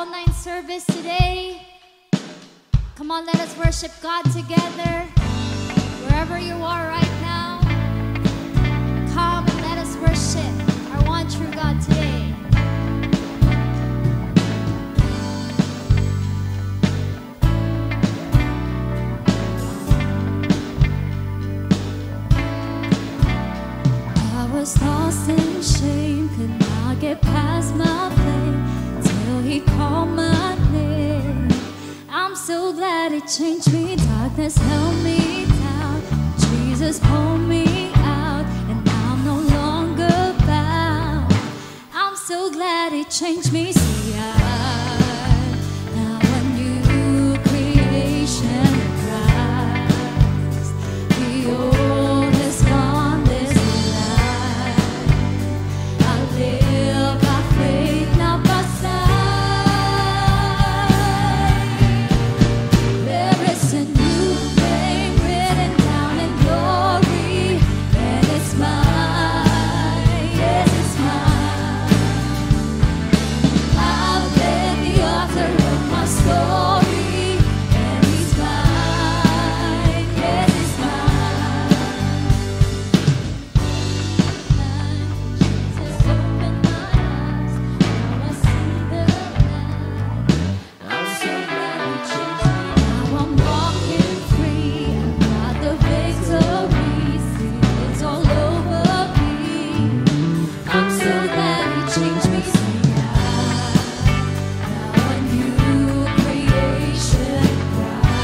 online service today. Come on, let us worship God together. Wherever you are right now, come and let us worship our one true God today. I was lost in shame, could not get past my pain till He called my name. I'm so glad He changed me. Darkness held me down, Jesus pulled me out, and I'm no longer bound. I'm so glad He changed me. See, I'm now a new creation in Christ. The old has gone, this is life. I live by faith, not by sight. There is a new name written down in glory, and it's mine, yes, it's mine. I've met the author of my story, and He's mine, yes, He's mine. Jesus opened my eyes, now I see the light. I'm so glad He changed me. Now I'm walking free, I got the victory. See, it's all over me. I'm so glad He changed me. See, now a new creation in Christ.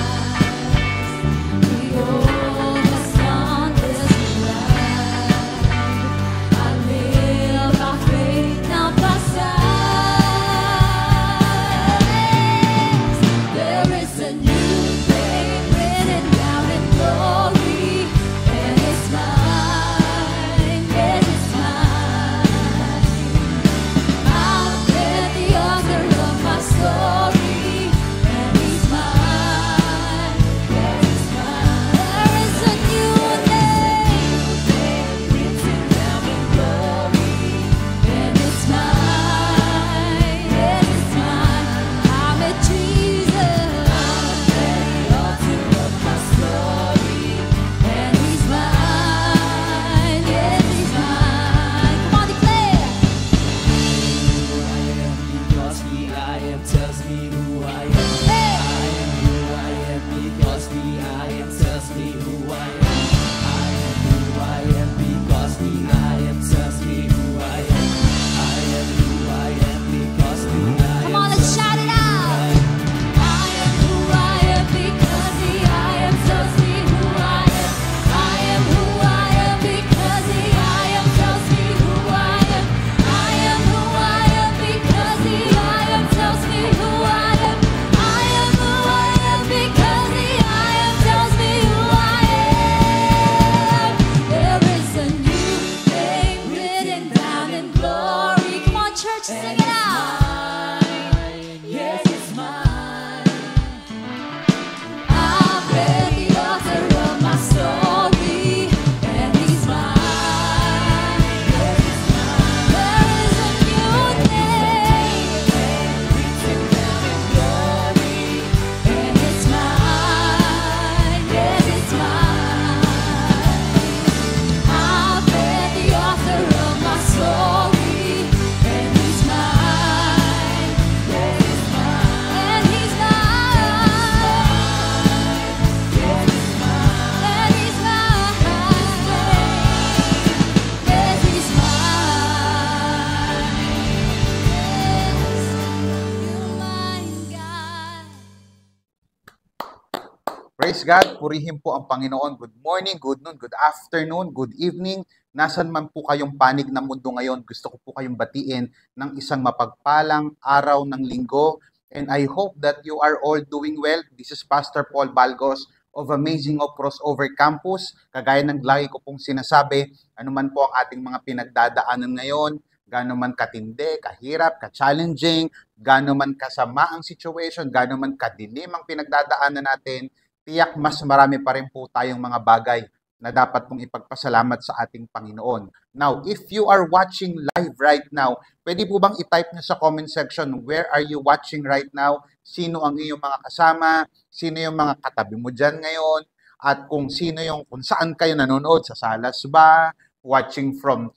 The old has gone, this is life. I live by faith, not by sight. There is a new name written down in glory, and it's mine, yes, it's mine. I've met the author of my story, and He's mine, yes, it's mine. There is a new name written down in glory, and it's mine, yes, it's mine. I'm with Jesus. I've met the author of my story, and He's mine, yes, He's mine. Come on, declare. Because the I am tells me who I am. I am who I am because the I am tells me who I am. I am who I am because the I am tells me who I am. I am who I am because the I am. Come on, let's shout it out. I am who I am because the I am tells me who I am. I am who I am because the I am tells me who I am. I am who I am because the I am tells me who I am. I am who I am because the I am tells me who I am. There is a new name written down in glory. Come on, church, sing it out. Yes, it's mine. I've read the author of my story, and He's mine. Yes, it's mine. There is a new name written down in glory, and it's mine. Yes, it's mine. I've read the author of my story, and He's mine. Yes, it's mine. And He's mine. Yes, it's mine. And He's mine. Yes, He's mine. Yes, you're mine, God. Praise God, purihin po ang Panginoon. Good morning, good noon, good afternoon, good evening. Nasaan man po kayong panig ng mundo ngayon, gusto ko po kayong batiin ng isang mapagpalang araw ng linggo. And I hope that you are all doing well. This is Pastor Paul Balgos of Amazing of Crossover Campus. Kagaya ng lagi ko pong sinasabi, ano man po ang ating mga pinagdadaanan ngayon, gaano man katindi, kahirap, ka-challenging, gaano man kasama ang situation, gaano man kadilim ang pinagdadaanan natin, tiyak mas marami pa rin po tayong mga bagay na dapat pong ipagpasalamat sa ating Panginoon. Now, if you are watching live right now, pwede po bang i-type nyo sa comment section, where are you watching right now? Sino ang iyong mga kasama? Sino yung mga katabi mo dyan ngayon? At kung saan kayo nanonood, sa salas ba? Watching from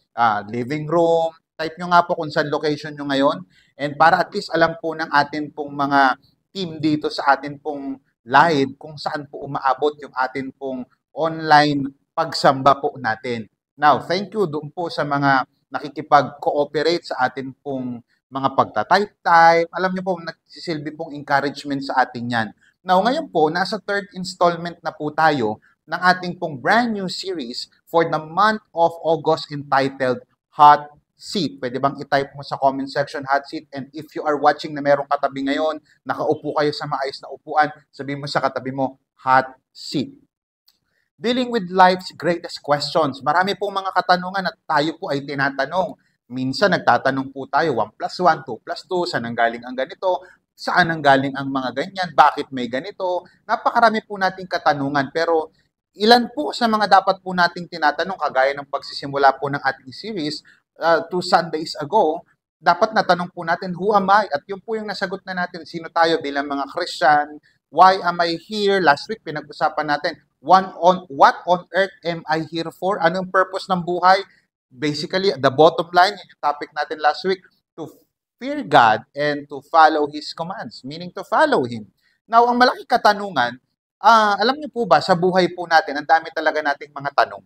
living room? Type nyo nga po kung saan location nyo ngayon. And para at least alam po ng atin pong mga team dito sa atin pong live kung saan po umaabot yung atin pong online pagsamba po natin. Now, thank you doon po sa mga nakikipag-cooperate sa atin pong mga pagta-type. Alam niyo po, nagsisilbi pong encouragement sa atin yan. Now, ngayon po, nasa third installment na po tayo ng ating pong brand new series for the month of August entitled Hot Seat. Pwede bang i-type mo sa comment section, hot seat? And if you are watching na merong katabi ngayon, nakaupo kayo sa maayos na upuan, sabihin mo sa katabi mo, hot seat. Dealing with life's greatest questions. Marami pong mga katanungan at tayo po ay tinatanong. Minsan nagtatanong po tayo, 1 plus 1, 2 plus 2, saan ang galing ang ganito? Saan ang galing ang mga ganyan? Bakit may ganito? Napakarami po nating katanungan. Pero ilan po sa mga dapat po nating tinatanong, kagaya ng pagsisimula po ng ating series, 2 Sundays ago, dapat natanong po natin, who am I? At yun po yung nasagot na natin, sino tayo bilang mga Christian? Why am I here? Last week, pinag-usapan natin, what on earth am I here for? Anong purpose ng buhay? Basically, the bottom line, yung topic natin last week, to fear God and to follow His commands, meaning to follow Him. Now, ang malaking katanungan, alam niyo po ba, sa buhay po natin, ang dami talaga nating mga tanong.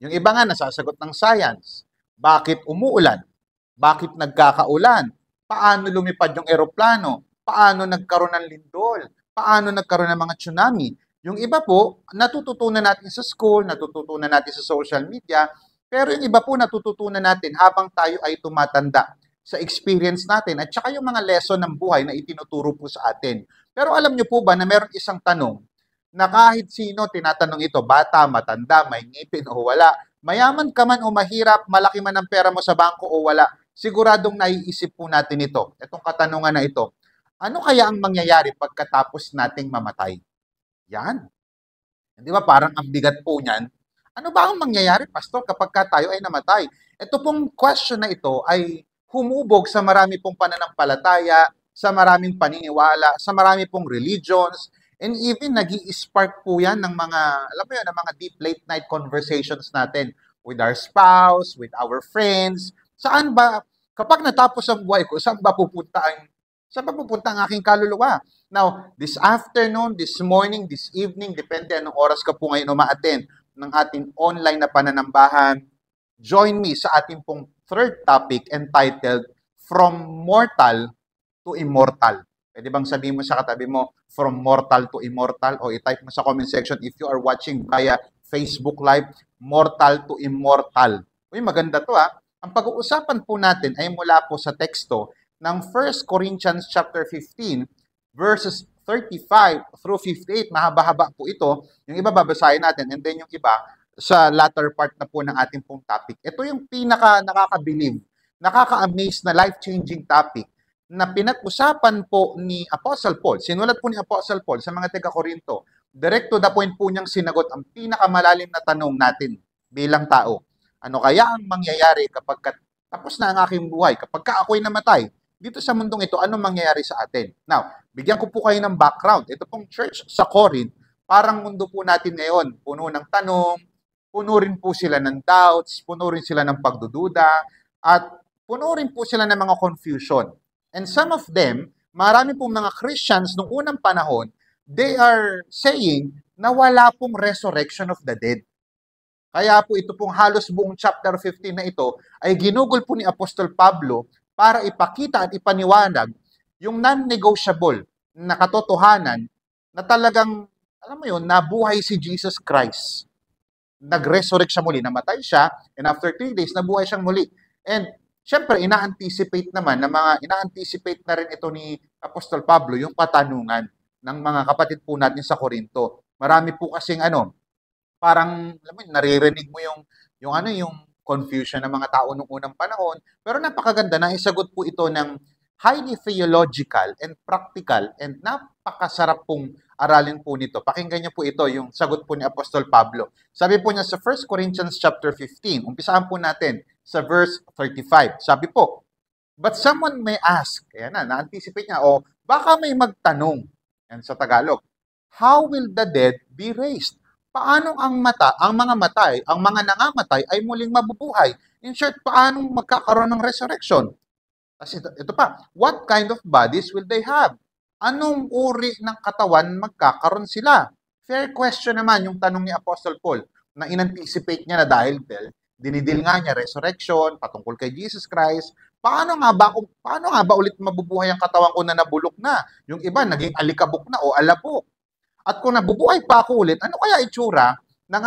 Yung iba nga, nasasagot ng science. Bakit umuulan? Bakit nagkakaulan? Paano lumipad yung eroplano? Paano nagkaroon ng lindol? Paano nagkaroon ng mga tsunami? Yung iba po, natututunan natin sa school, natututunan natin sa social media, pero yung iba po natututunan natin habang tayo ay tumatanda sa experience natin at saka yung mga lesson ng buhay na itinuturo po sa atin. Pero alam niyo po ba na meron isang tanong na kahit sino tinatanong ito, bata, matanda, may ngipin o wala, mayaman ka man o mahirap, malaki man ang pera mo sa bangko o wala, siguradong naiisip po natin ito. Itong katanungan na ito, ano kaya ang mangyayari pagkatapos nating mamatay? Yan. Di ba parang ang bigat po niyan? Ano ba ang mangyayari, Pastor, kapag tayo ay namatay? Ito pong question na ito ay humubog sa marami pong pananampalataya, sa maraming paniniwala, sa marami pong religions, and even nag-i-spark po yan ng mga, alam mo yun, ng mga deep late night conversations natin with our spouse, with our friends. Saan ba, kapag natapos ang buhay ko, saan ba pupunta ang aking kaluluwa? Now, this afternoon, this morning, this evening, depende anong oras ka po ngayon umaattend ng ating online na pananambahan, join me sa ating pong third topic entitled From Mortal to Immortal. Pwede bang sabihin mo sa katabi mo, from mortal to immortal? O i-type mo sa comment section if you are watching via Facebook Live, mortal to immortal. Uy, maganda to ha. Ang pag-uusapan po natin ay mula po sa teksto ng 1 Corinthians chapter 15, verses 35 through 58. Mahaba-haba po ito. Yung iba babasahin natin and then yung iba sa latter part na po ng ating pong topic. Ito yung pinaka nakakabilib, nakaka-amaze na life-changing topic na pinag-usapan po ni Apostle Paul. Sinulat po ni Apostle Paul sa mga taga-Korinto. Direct to the point po niyang sinagot ang pinakamalalim na tanong natin bilang tao. Ano kaya ang mangyayari kapag tapos na ang aking buhay? Kapag ako'y namatay, dito sa mundong ito, ano mangyayari sa atin? Now, bigyan ko po kayo ng background. Ito pong church sa Corinth, parang mundo po natin ngayon. Puno ng tanong, puno rin po sila ng doubts, puno rin sila ng pagdududa, at puno rin po sila ng mga confusion. And some of them, marami pong mga Christians noong unang panahon, they are saying na wala pong resurrection of the dead. Kaya po ito pong halos buong chapter 15 na ito ay ginugol po ni Apostol Pablo para ipakita at ipaniwanag yung non-negotiable na katotohanan na talagang, alam mo yun, nabuhay si Jesus Christ. Nag-resurrect siya muli, namatay siya, and after 3 days, nabuhay siyang muli. And syempre, ina-anticipate naman ina-anticipate na rin ito ni Apostol Pablo yung katanungan ng mga kapatid po natin sa Korinto. Marami po kasing parang alam mo, naririnig mo yung confusion ng mga tao noong unang panahon, pero napakaganda na isagot po ito ng highly theological and practical, and napakasarap pong aralin po nito. Pakinggan niyo po ito, yung sagot po ni Apostol Pablo. Sabi po niya sa 1 Corinthians chapter 15, umpisaan po natin sa verse 35. Sabi po, but someone may ask, ayan na-anticipate niya, o baka may magtanong, yan sa Tagalog, how will the dead be raised? Paano ang mga nangamatay ay muling mabubuhay? In short, paano magkakaroon ng resurrection? Kasi ito pa, what kind of bodies will they have? Anong uri ng katawan magkakaroon sila? Fair question naman yung tanong ni Apostle Paul na inanticipate niya na dahil dinidil nga niya resurrection, patungkol kay Jesus Christ. Paano nga ba ulit mabubuhay ang katawan ko na nabulok na? Yung iba naging alikabok na o alabok. At kung nabubuhay pa ako ulit, ano kaya itsura ng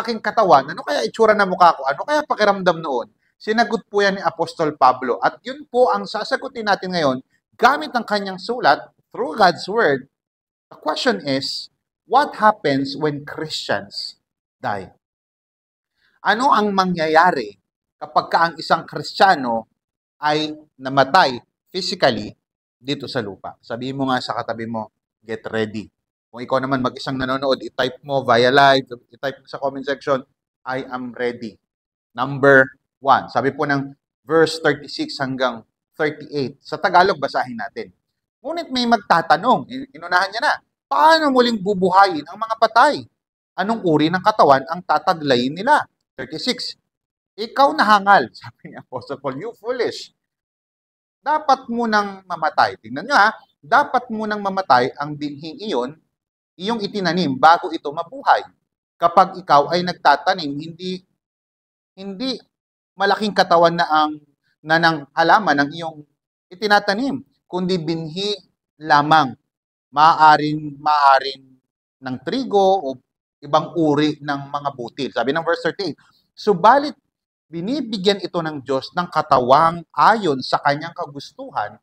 aking katawan? Ano kaya itsura ng mukha ko? Ano kaya pakiramdam noon? Sinagot po yan ni Apostol Pablo. At yun po ang sasagutin natin ngayon gamit ang kanyang sulat through God's Word. The question is, what happens when Christians die? Ano ang mangyayari kapag ang isang Kristiyano ay namatay physically dito sa lupa? Sabihin mo nga sa katabi mo, get ready. Kung ikaw naman mag-isang nanonood, i-type mo via live, i-type mo sa comment section, I am ready. Number 1. Sabi po ng verse 36 hanggang 38. Sa Tagalog, basahin natin. Ngunit may magtatanong, inunahan niya na, paano muling bubuhayin ang mga patay? Anong uri ng katawan ang tataglayin nila? 36. Ikaw nahangal, sabi ni Apostle Paul, you foolish. Dapat munang mamatay. Tingnan nyo dapat munang mamatay ang binhing iyon, iyong itinanim bago ito mabuhay. Kapag ikaw ay nagtatanim, hindi malaking katawan na ng halaman ng iyong itinatanim, kundi binhi lamang, maaaring ng trigo o ibang uri ng mga butil. Sabi ng verse 38, subalit binibigyan ito ng Diyos ng katawang ayon sa kanyang kagustuhan,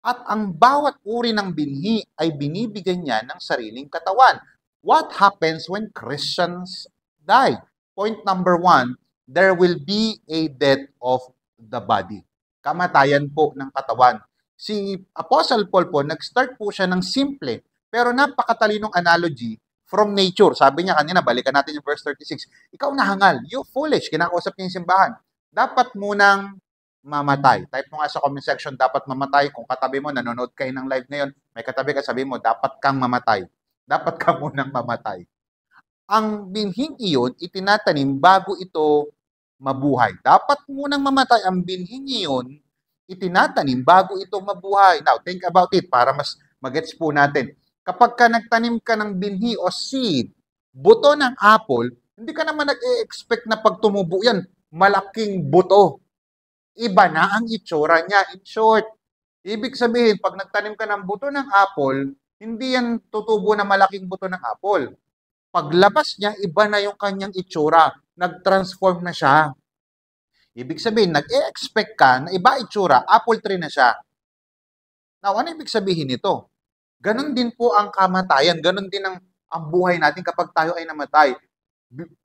at ang bawat uri ng binhi ay binibigyan niya ng sariling katawan. What happens when Christians die? Point number 1, there will be a death of the body. Kamatayan po ng katawan. Si Apostle Paul po, nag-start po siya ng simple, pero napakatalinong analogy from nature. Sabi niya kanina, balikan natin yung verse 36. Ikaw nahangal, you foolish, kinakausap niya yung simbahan. Dapat munang mamatay. Type mo nga sa comment section, dapat mamatay. Kung katabi mo, nanonood kayo ng live ngayon, may katabi ka, sabi mo, dapat kang mamatay. Dapat ka munang mamatay. Ang binhing iyon, itinatanim bago ito mabuhay. Dapat munang mamatay ang binhing iyon, itinatanim bago ito mabuhay. Now, think about it para mas magets po natin. Kapag ka nagtanim ka ng binhi o seed, buto ng apple, hindi ka naman nag-e-expect na pag tumubo yan, malaking buto. Iba na ang itsura niya. In short, ibig sabihin, pag nagtanim ka ng buto ng apple, hindi yan tutubo na malaking buto ng apple. Paglabas niya, iba na yung kanyang itsura. Nag-transform na siya. Ibig sabihin, nag-e-expect ka na iba itsura, apple tree na siya. Now, ano ibig sabihin nito? Ganon din po ang kamatayan. Ganon din ang buhay natin kapag tayo ay namatay.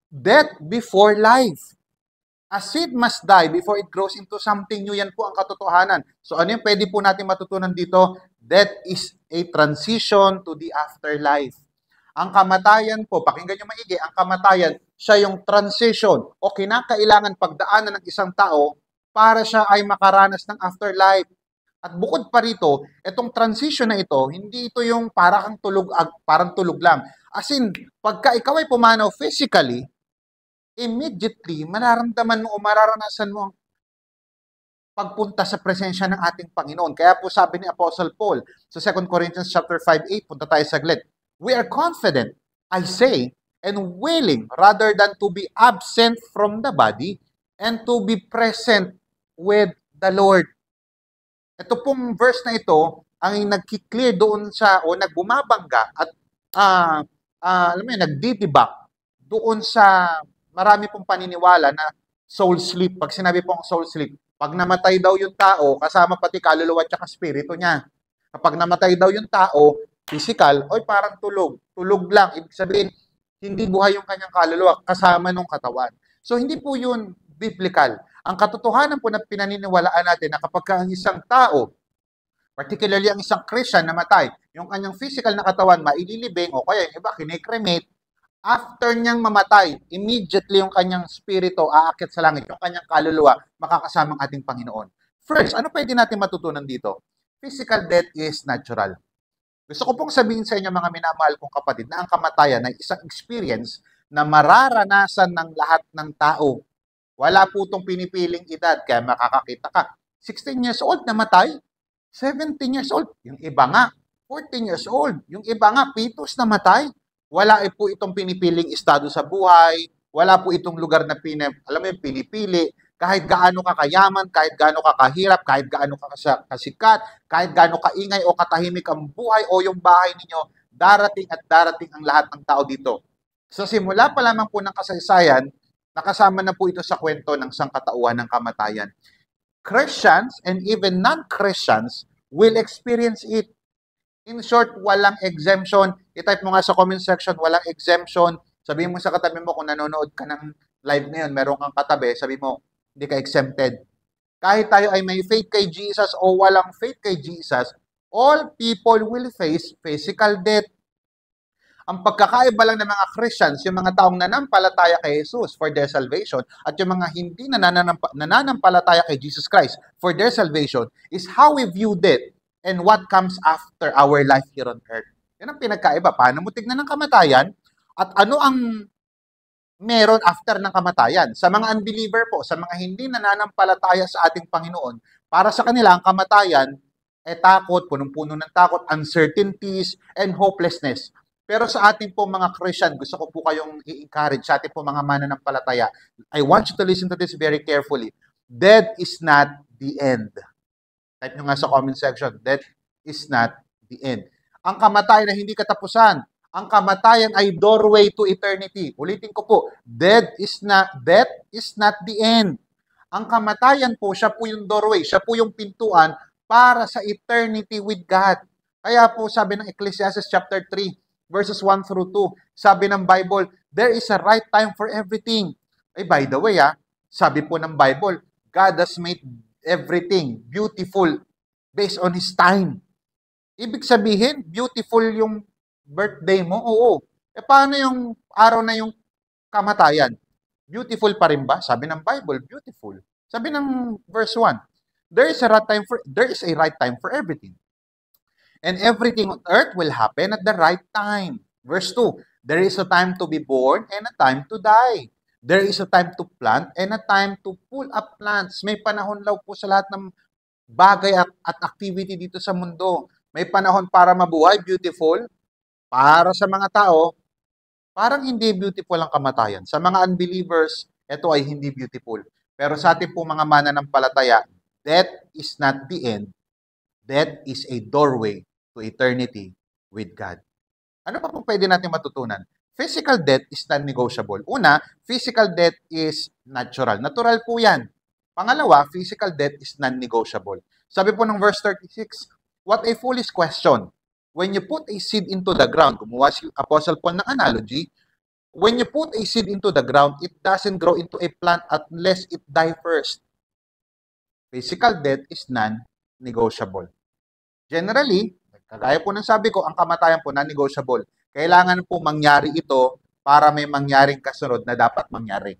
Death before life. A seed must die before it grows into something new. Yan po ang katotohanan. So ano yung pwede po natin matutunan dito? Death is a transition to the afterlife. Ang kamatayan po, pakinggan nyo maigi, ang kamatayan, siya yung transition o kinakailangan pagdaanan ng isang tao para siya ay makaranas ng afterlife. At bukod pa rito, itong transition na ito, hindi ito yung parang tulog lang. As in, pagka ikaw ay pumanaw physically, immediately, mararamdaman mo o mararanasan mo ang pagpunta sa presensya ng ating Panginoon. Kaya po sabi ni Apostle Paul sa 2 Corinthians chapter 5:8, punta tayo saglit. We are confident, I say, and willing rather than to be absent from the body and to be present with the Lord. Ito pong verse na ito ang nagki-clear doon sa o nagbumabangga at nagdidebunk doon sa marami pong paniniwala na soul sleep. Pag sinabi pong soul sleep, pag namatay daw yung tao, kasama pati kaluluwa at spirito niya. Kapag namatay daw yung tao, physical, oy parang tulog. Tulog lang. Ibig sabihin, hindi buhay yung kanyang kaluluwa kasama nung katawan. So, hindi po yun biblical. Ang katotohanan po na pinaniniwalaan natin na kapag ang isang tao, particularly ang isang Christian namatay, yung kanyang physical na katawan maililibing o kaya yung iba kinikremate, after niyang mamatay, immediately yung kanyang spirito aakyat sa langit, yung kanyang kaluluwa makakasama ang ating Panginoon. First, ano pwede natin matutunan dito? Physical death is natural. Gusto ko pong sabihin sa inyo mga minamahal kong kapatid na ang kamatayan ay isang experience na mararanasan ng lahat ng tao. Wala po itong pinipiling edad, kaya makakakita ka. 16 years old namatay, 17 years old, yung iba nga, 14 years old, yung iba nga, fetus namatay. Wala po itong pinipiling estado sa buhay, wala po itong lugar na alam mo yung pinipili, kahit gaano ka kayaman, kahit gaano ka kahirap, kahit gaano ka kasikat, kahit gaano kaingay o katahimik ang buhay o yung bahay ninyo, darating at darating ang lahat ng tao dito. Sa simula pa lamang po ng kasaysayan, nakasama na po ito sa kwento ng sangkatauhan ng kamatayan. Christians and even non-Christians will experience it. In short, walang exemption. I-type mo nga sa comment section, walang exemption. Sabihin mo sa katabi mo, kung nanonood ka ng live ngayon, meron kang katabi, sabi mo, hindi ka exempted. Kahit tayo ay may faith kay Jesus o walang faith kay Jesus, all people will face physical death. Ang pagkakaiba lang ng mga Christians, yung mga taong nanampalataya kay Jesus for their salvation, at yung mga hindi nananampalataya kay Jesus Christ for their salvation, is how we view death and what comes after our life here on earth. Yan ang pinagkaiba. Paano mo tignan ng kamatayan at ano ang meron after ng kamatayan. Sa mga unbeliever po, sa mga hindi nananampalataya sa ating Panginoon, para sa kanila ang kamatayan ay takot, punong-puno ng takot, uncertainties, and hopelessness. Pero sa ating po mga Christian, gusto ko po kayong i-encourage, sa ating po mga mananampalataya, I want you to listen to this very carefully. Death is not the end. Type nyo nga sa comment section, death is not the end. Ang kamatayan ay hindi katapusan. Ang kamatayan ay doorway to eternity. Ulitin ko po, death is not the end. Ang kamatayan po, siya po yung doorway, siya po yung pintuan para sa eternity with God. Kaya po sabi ng Ecclesiastes chapter 3, verses 1 through 2, sabi ng Bible, there is a right time for everything. By the way, sabi po ng Bible, God has made everything beautiful based on His time. Ibig sabihin, beautiful yung birthday mo? Oo. Paano yung araw na yung kamatayan? Beautiful pa rin ba? Sabi ng Bible, beautiful. Sabi ng verse 1, there is a right time for everything. And everything on earth will happen at the right time. Verse 2, there is a time to be born and a time to die. There is a time to plant and a time to pull up plants. May panahon daw po sa lahat ng bagay at activity dito sa mundo. May panahon para mabuhay, beautiful. Para sa mga tao, parang hindi beautiful ang kamatayan. Sa mga unbelievers, ito ay hindi beautiful. Pero sa ating po mga mananampalataya, death is not the end. Death is a doorway to eternity with God. Ano pa po pwede natin matutunan? Physical death is non-negotiable. Una, physical death is natural. Natural po yan. Pangalawa, physical death is non-negotiable. Sabi po ng verse 36, what a foolish question. When you put a seed into the ground, gumawa si Apostle Paul ng analogy, when you put a seed into the ground, it doesn't grow into a plant unless it die first. Physical death is non-negotiable. Generally, kagaya po ng sabi ko, ang kamatayan po non-negotiable. Kailangan po mangyari ito para may mangyaring kasunod na dapat mangyari.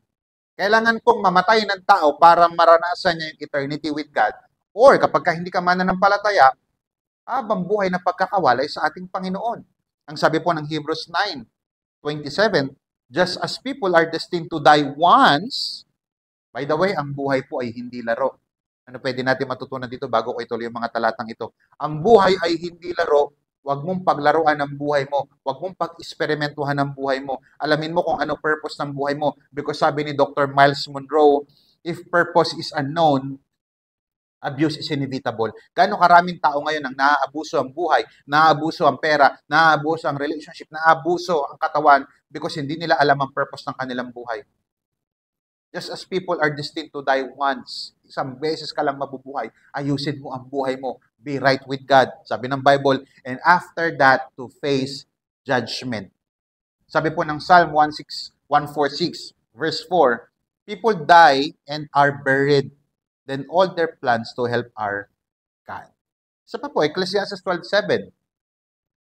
Kailangan pong mamatay ng tao para maranasan niya yung eternity with God. Or kapag hindi ka mananampalataya, habang buhay na pagkakawalay sa ating Panginoon. Ang sabi po ng Hebrews 9:27, just as people are destined to die once, by the way, ang buhay po ay hindi laro. Ano pwede natin matutunan dito bago ko ituloy yung mga talatang ito? Ang buhay ay hindi laro. Huwag mong paglaruan ang buhay mo. Huwag mong pag-eksperimentuhan ang buhay mo. Alamin mo kung ano purpose ng buhay mo. Because sabi ni Dr. Miles Monroe, if purpose is unknown, abuse is inevitable. Gaano karaming tao ngayon ang naaabuso ang buhay, naaabuso ang pera, naaabuso ang relationship, naaabuso ang katawan because hindi nila alam ang purpose ng kanilang buhay. Just as people are destined to die once, isang beses ka lang mabubuhay, ayusin mo ang buhay mo. Be right with God. Sabi ng Bible, and after that, to face judgment. Sabi po ng Psalm 146, verse 4, People die and are buried. Then all their plans to help are gone. Isa pa po, Ecclesiastes 12:7.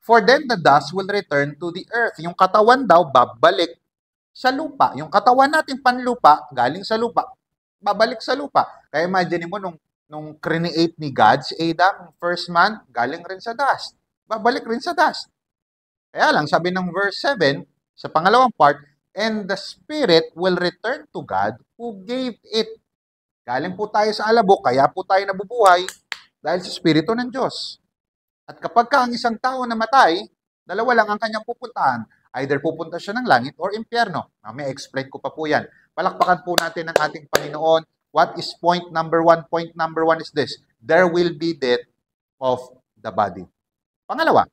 For then the dust will return to the earth. Yung katawan daw, babalik sa lupa. Yung katawan natin panlupa, galing sa lupa, babalik sa lupa. Kaya imagine mo, nung create ni God, si Adam, first man, galing rin sa dust. Babalik rin sa dust. Kaya lang, sabi ng verse 7, sa pangalawang part, and the spirit will return to God who gave it. Galing po tayo sa alabok, kaya po tayo nabubuhay dahil sa Espiritu ng Diyos. At kapag ka ang isang tao namatay, dalawa lang ang kanyang pupuntahan. Either pupunta siya ng langit or impyerno. May explain ko pa po yan. Palakpakan po natin ang ating Panginoon. What is point number 1? Point number 1 is this. There will be death of the body. Pangalawa,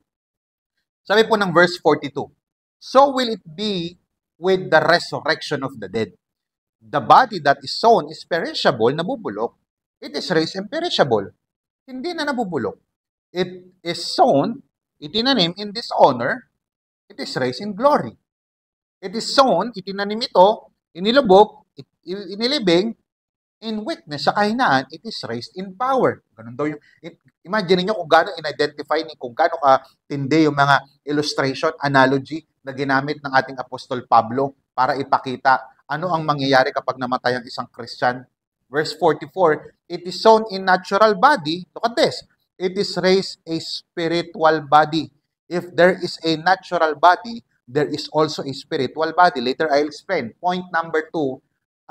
sabi po ng verse 42, so will it be with the resurrection of the dead. The body that is sown is perishable, nabubulok. It is raised imperishable. Hindi na nabubulok. It is sown, itinanim in dishonor, it is raised in glory. It is sown, itinanim ito, inilubog, inilibing, in weakness, sa kahinaan, it is raised in power. Ganun daw yung, imagine niyo kung gaano in-identify ni, kung gaano katindi yung mga illustration, analogy na ginamit ng ating Apostol Pablo para ipakita ano ang mangyayari kapag namatay ang isang Christian. Verse 44, it is sown in natural body, look at this, it is raised a spiritual body. If there is a natural body, there is also a spiritual body. Later, I'll explain. Point number 2,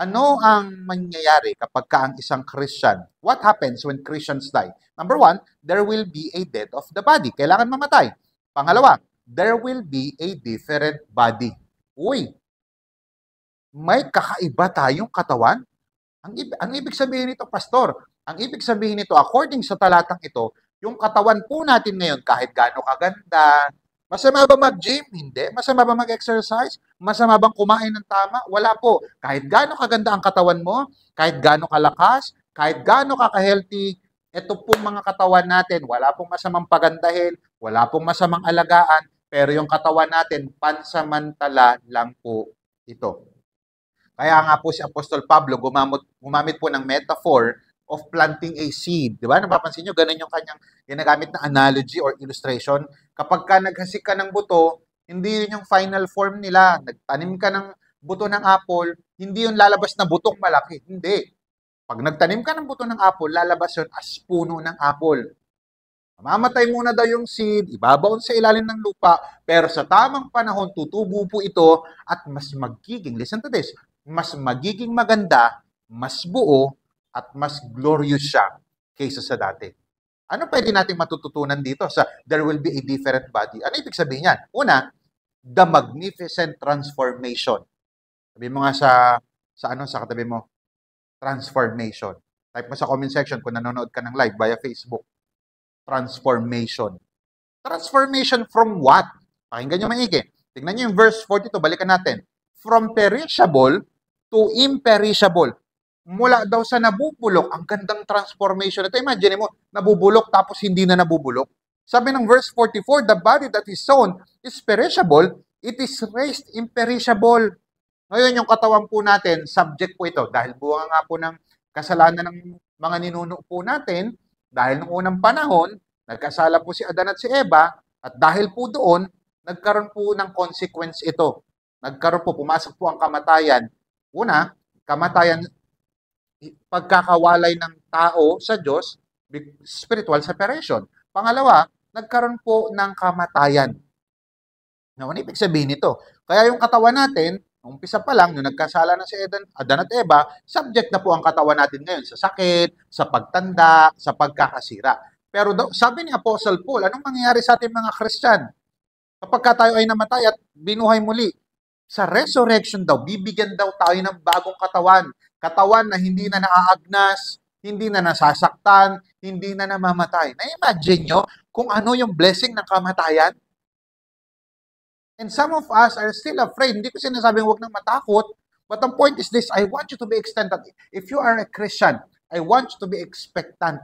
ano ang mangyayari kapag ka ang isang Christian? What happens when Christians die? Number 1, there will be a death of the body. Kailangan mamatay. Pangalawa, there will be a different body. Uy, may kakaiba tayong katawan? Ang ibig sabihin nito, Pastor, ang ibig sabihin nito, according sa talatang ito, yung katawan po natin ngayon, kahit gaano kaganda, masama ba mag-gym? Hindi. Masama ba mag-exercise? Masama bang kumain ng tama? Wala po. Kahit gaano kaganda ang katawan mo, kahit gaano kalakas, kahit gaano ka-healthy, ito pong mga katawan natin, wala pong masamang pagandahin, wala pong masamang alagaan, pero yung katawan natin, pansamantala lang po ito. Kaya nga po si Apostol Pablo gumamit po ng metaphor of planting a seed. Di ba? Napapansin nyo, ganun yung kanyang ginagamit na analogy or illustration. Kapag ka naghasik ka ng buto, hindi yun yung final form nila. Nagtanim ka ng buto ng apple, hindi yun lalabas na butong malaki. Hindi. Pag nagtanim ka ng buto ng apple, lalabas yun as puno ng apple. Mamamatay muna daw yung seed, ibabaon sa ilalim ng lupa, pero sa tamang panahon, tutubo po ito at mas magiging, listen to this, mas magiging maganda, mas buo, at mas glorious siya kaysa sa dati. Ano pwede nating matututunan dito sa there will be a different body? Ano ibig sabihin yan? Una, the magnificent transformation. Sabi mo nga sa katabi mo, transformation. Type mo sa comment section kung nanonood ka ng live via Facebook. Transformation. Transformation from what? Pakinggan nyo maigi. Tignan nyo yung verse 42, balikan natin. From perishable to imperishable. Mula daw sa nabubulok, ang gandang transformation. Ito, imagine mo, nabubulok tapos hindi na nabubulok. Sabi ng verse 44, the body that is sown is perishable, it is raised imperishable. Ngayon, yung katawan po natin, subject po ito. Dahil bunga nga po ng kasalanan ng mga ninuno po natin, dahil noong unang panahon, nagkasala po si Adan at si Eva, at dahil po doon, nagkaroon po ng consequence ito. Pumasok po ang kamatayan. Una, kamatayan, pagkakawalay ng tao sa Diyos, spiritual separation. Pangalawa, nagkaroon po ng kamatayan. Ano ibig sabihin nito? Kaya yung katawan natin, umpisa pa lang, nung nagkasala na si Adan at Eva, subject na po ang katawan natin ngayon sa sakit, sa pagtanda, sa pagkakasira. Pero sabi ni Apostle Paul, anong mangyayari sa ating mga Christian? Kapag tayo ay namatay at binuhay muli, sa resurrection daw, bibigyan daw tayo ng bagong katawan. Katawan na hindi na naaagnas, hindi na nasasaktan, hindi na namamatay. Na-imagine nyo kung ano yung blessing ng kamatayan? And some of us are still afraid. Hindi ko sinasabing huwag nang matakot. But the point is this, I want you to be expectant. If you are a Christian, I want you to be expectant.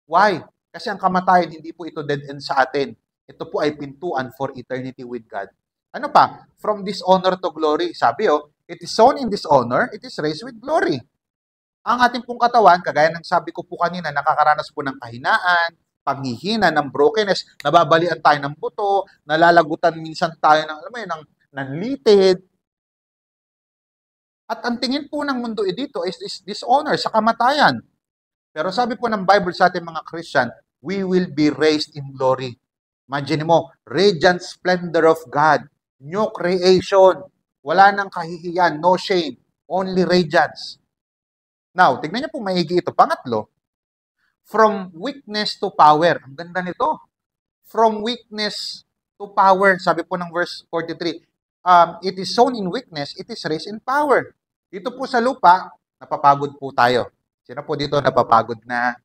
Why? Kasi ang kamatayan, hindi po ito dead end sa atin. Ito po ay pintuan for eternity with God. Ano pa? From dishonor to glory. Sabi it is sown in dishonor, it is raised with glory. Ang ating pong katawan, kagaya ng sabi ko po kanina, nakakaranas po ng kahinaan, panghihina, ng brokenness, nababalian tayo ng buto, nalalagutan minsan tayo ng, alam mo yun, ng litid. At ang tingin po ng mundo dito is dishonor, sa kamatayan. Pero sabi po ng Bible sa ating mga Christian, we will be raised in glory. Imagine mo, radiant splendor of God, new creation, wala nang kahihiyan, no shame, only radiance. Now, tignan niyo po maigi ito. Pangatlo, from weakness to power. Ang ganda nito. From weakness to power. Sabi po ng verse 43, it is sown in weakness, it is raised in power. Dito po sa lupa, napapagod po tayo. Sino po dito napapagod na?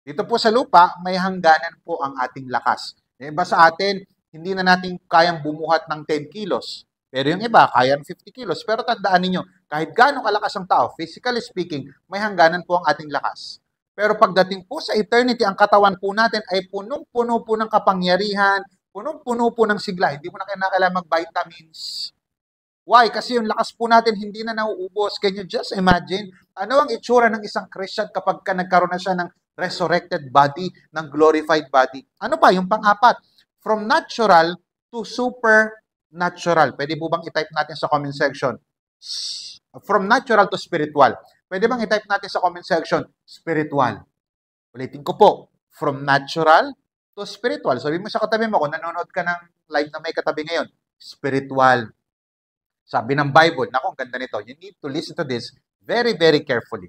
Dito po sa lupa, may hangganan po ang ating lakas. Yung iba sa atin, hindi na natin kayang bumuhat ng 10 kilos. Pero yung iba, kaya ng 50 kilos. Pero tandaan ninyo, kahit gaano kalakas ang tao, physically speaking, may hangganan po ang ating lakas. Pero pagdating po sa eternity, ang katawan po natin ay punong-puno po ng kapangyarihan, punong-puno po ng sigla. Hindi mo na kailangan mag-vitamins. Why? Kasi yung lakas po natin hindi na nauubos. Can you just imagine? Ano ang itsura ng isang Christian kapag nagkaroon na siya ng resurrected body, ng glorified body? Ano pa? Yung pang-apat, from natural to supernatural. Pwede po bang i-type natin sa comment section? From natural to spiritual. Pwede bang i-type natin sa comment section? Spiritual. Ulitin ko po. From natural to spiritual. Sabi mo sa katabi mo, kung nanonood ka ng live na may katabi ngayon, spiritual. Sabi ng Bible, naku, ang ganda nito. You need to listen to this very, very carefully.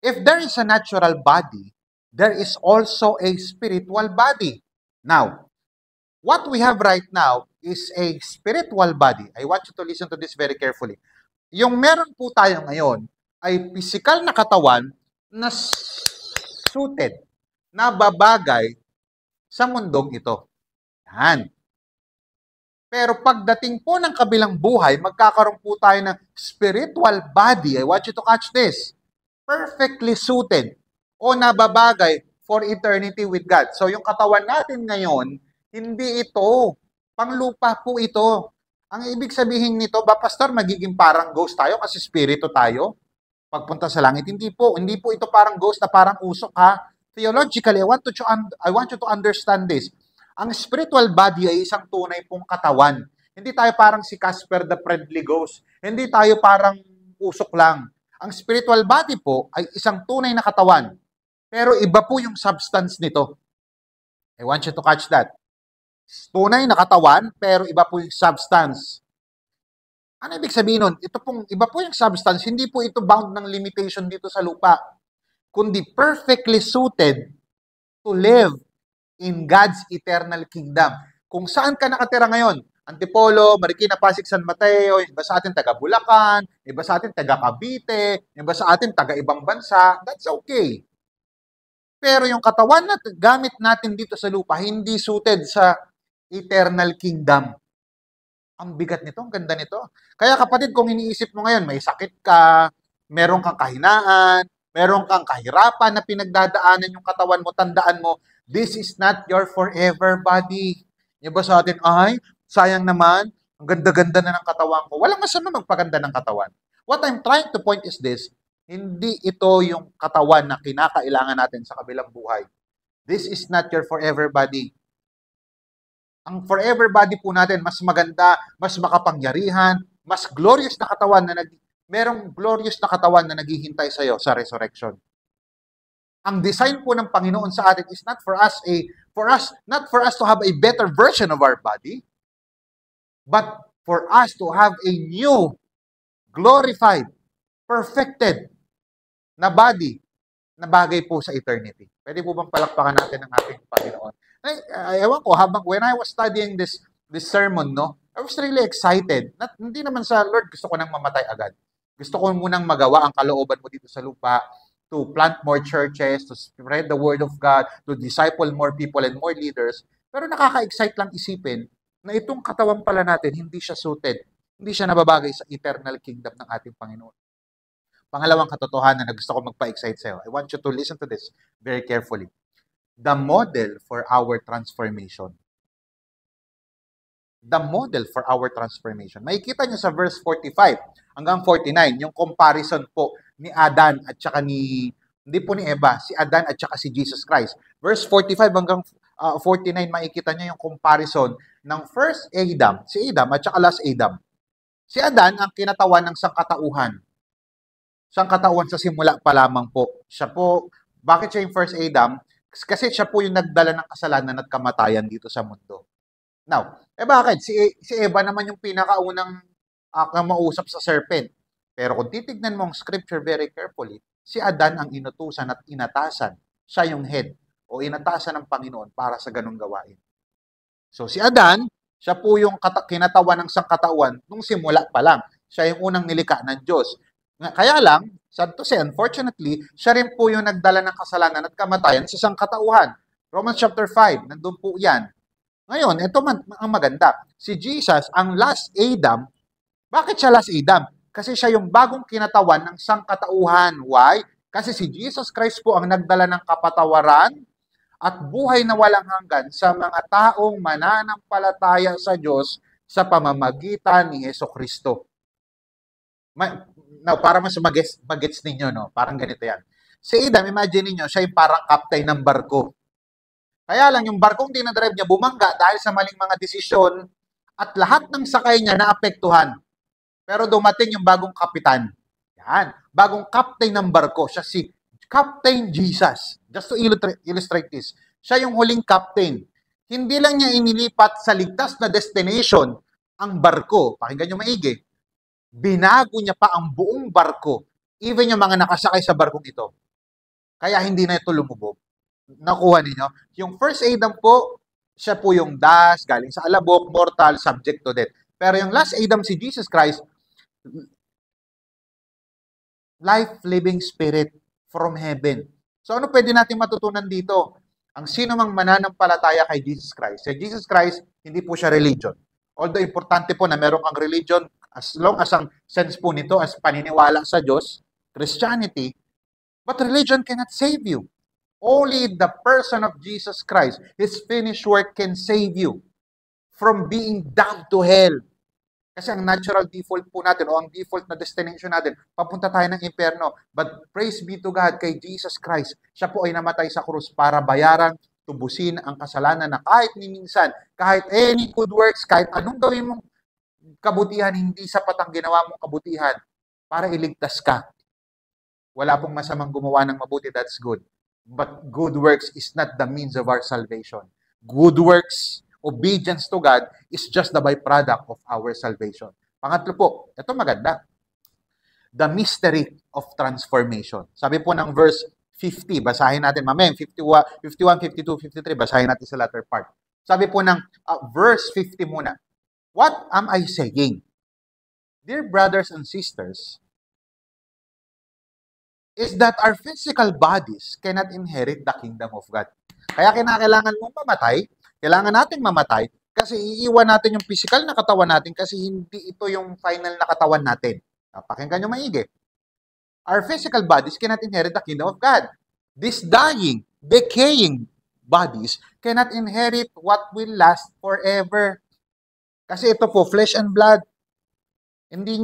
If there is a natural body, there is also a spiritual body. Now, what we have right now is a spiritual body. I want you to listen to this very carefully. Yung meron po tayo ngayon ay physical na katawan na suited, na babagay sa mundong ito. Yan. Pero pagdating po ng kabilang buhay, magkakaroon po tayo ng spiritual body. I want you to catch this. Perfectly suited o nababagay for eternity with God. So yung katawan natin ngayon, hindi ito. Panglupa po ito. Ang ibig sabihin nito, ba pastor, magiging parang ghost tayo kasi spirito tayo? Pagpunta sa langit, hindi po. Hindi po ito parang ghost na parang usok ha. Theologically, I want you to understand this. Ang spiritual body ay isang tunay pong katawan. Hindi tayo parang si Casper the Friendly Ghost. Hindi tayo parang usok lang. Ang spiritual body po ay isang tunay na katawan. Pero iba po yung substance nito. I want you to catch that. Tunay na katawan, pero iba po yung substance. Ano ibig sabihin nun? Ito pong iba po yung substance, hindi po ito bound ng limitation dito sa lupa. Kundi perfectly suited to live in God's eternal kingdom. Kung saan ka nakatira ngayon, Antipolo, Marikina, Pasig, San Mateo, iba sa atin taga Bulacan, iba sa atin taga Cavite, iba sa atin taga ibang bansa, that's okay. Pero yung katawan na gamit natin dito sa lupa, hindi suited sa eternal kingdom. Ang bigat nito, ang ganda nito. Kaya kapatid, kung iniisip mo ngayon, may sakit ka, meron kang kahinaan, meron kang kahirapan na pinagdadaanan yung katawan mo, tandaan mo, this is not your forever body. Yung ba sa atin, ay, sayang naman, ang ganda-ganda na ng katawan ko. Walang masama magpaganda ng katawan. What I'm trying to point is this, hindi ito yung katawan na kinakailangan natin sa kabilang buhay. This is not your forever body. Ang forever body po natin, mas maganda, mas makapangyarihan, mas glorious na katawan na merong glorious na katawan na naghihintay sa iyo sa resurrection. Ang design po ng Panginoon sa atin is not for us to have a better version of our body, but for us to have a new, glorified, perfected na body na bagay po sa eternity. Pwede po bang palakpakan natin ang ating Panginoon? Ewan ko, when I was studying this sermon, no, I was really excited. Hindi naman sa Lord, gusto ko nang mamatay agad. Gusto ko munang magawa ang kalooban mo dito sa lupa, to plant more churches, to spread the word of God, to disciple more people and more leaders. Pero nakaka-excite lang isipin na itong katawan pala natin, hindi siya suited. Hindi siya nababagay sa eternal kingdom ng ating Panginoon. Pangalawang katotohanan na gusto ko magpa-excite sa'yo. I want you to listen to this very carefully. The model for our transformation. the model for our transformation. Makikita nyo sa verse 45 hanggang 49, yung comparison po ni Adan at saka hindi po ni Eva, si Adan at saka si Jesus Christ. Verse 45 hanggang 49, makikita nyo yung comparison ng first Adam, si Adam at saka last Adam. Si Adan ang kinatawan ng sangkatauhan. Sangkatauhan sa simula pa lamang po. Siya po, bakit siya yung first Adam? Kasi siya po yung nagdala ng kasalanan at kamatayan dito sa mundo. Now, bakit? Si Eva naman yung pinakaunang mausap sa serpent. Pero kung titignan mo ang scripture very carefully, si Adan ang inutusan at inatasan. Siya yung head o inatasan ng Panginoon para sa ganung gawain. So si Adan, siya po yung kinatawan ng sangkatauhan nung simula pa lang. Siya yung unang nilikha ng Diyos. Kaya lang, sad to say, unfortunately, siya rin po yung nagdala ng kasalanan at kamatayan sa sangkatauhan. Romans chapter 5, nandun po yan. Ngayon, ito ang maganda. Si Jesus, ang last Adam, bakit siya last Adam? Kasi siya yung bagong kinatawan ng sangkatauhan. Why? Kasi si Jesus Christ po ang nagdala ng kapatawaran at buhay na walang hanggan sa mga taong mananampalataya sa Diyos sa pamamagitan ni Hesus Kristo. Now, para mas magets ninyo, no? Parang ganito yan. Si Adam, imagine niyo siya yung parang captain ng barko. Kaya lang, yung barkong dinadrive niya bumangga dahil sa maling mga desisyon at lahat ng sakay niya naapektuhan. Pero dumating yung bagong kapitan. Yan. Bagong captain ng barko. Siya si Captain Jesus. Just to illustrate this. Siya yung huling captain. Hindi lang niya inilipat sa ligtas na destination ang barko. Pakinggan niyo maigi. Binago niya pa ang buong barko. Even yung mga nakasakay sa barkong ito. Kaya hindi na ito lumubog. Nakuha ninyo? Yung first Adam po, siya po yung das, galing sa alabok, mortal, subject to death. Pero yung last Adam, si Jesus Christ, life-living spirit from heaven. So ano pwede natin matutunan dito? Ang sino mang mananampalataya kay Jesus Christ. Si Jesus Christ, hindi po siya religion. Although importante po na meron kang religion, as long as ang sense po nito as paniniwala sa Diyos, Christianity, but religion cannot save you. Only the person of Jesus Christ, His finished work can save you from being damned to hell. Kasi ang natural default po natin o ang default na destination natin, papunta tayo ng impyerno. But praise be to God kay Jesus Christ. Siya po ay namatay sa krus para bayaran, tubusin ang kasalanan na kahit ni minsan, kahit any good works, kahit anong gawin mong kabutihan, hindi sapat ang ginawa mong kabutihan para iligtas ka. Wala pong masamang gumawa ng mabuti, that's good. But good works is not the means of our salvation. Good works, obedience to God, is just the byproduct of our salvation. Pangatlo po, ito maganda. The mystery of transformation. Sabi po ng verse 50, basahin natin mamaya, 51, 52, 53, basahin natin sa latter part. Sabi po ng verse 50 muna. What am I saying? Dear brothers and sisters, is that our physical bodies cannot inherit the kingdom of God. Kaya kailangan mong mamatay, kailangan nating mamatay, kasi iiwan natin yung physical na katawan natin kasi hindi ito yung final na katawan natin. Pakinggan nyo maigi. Our physical bodies cannot inherit the kingdom of God. These dying, decaying bodies cannot inherit what will last forever. Kasi ito po, flesh and blood, hindi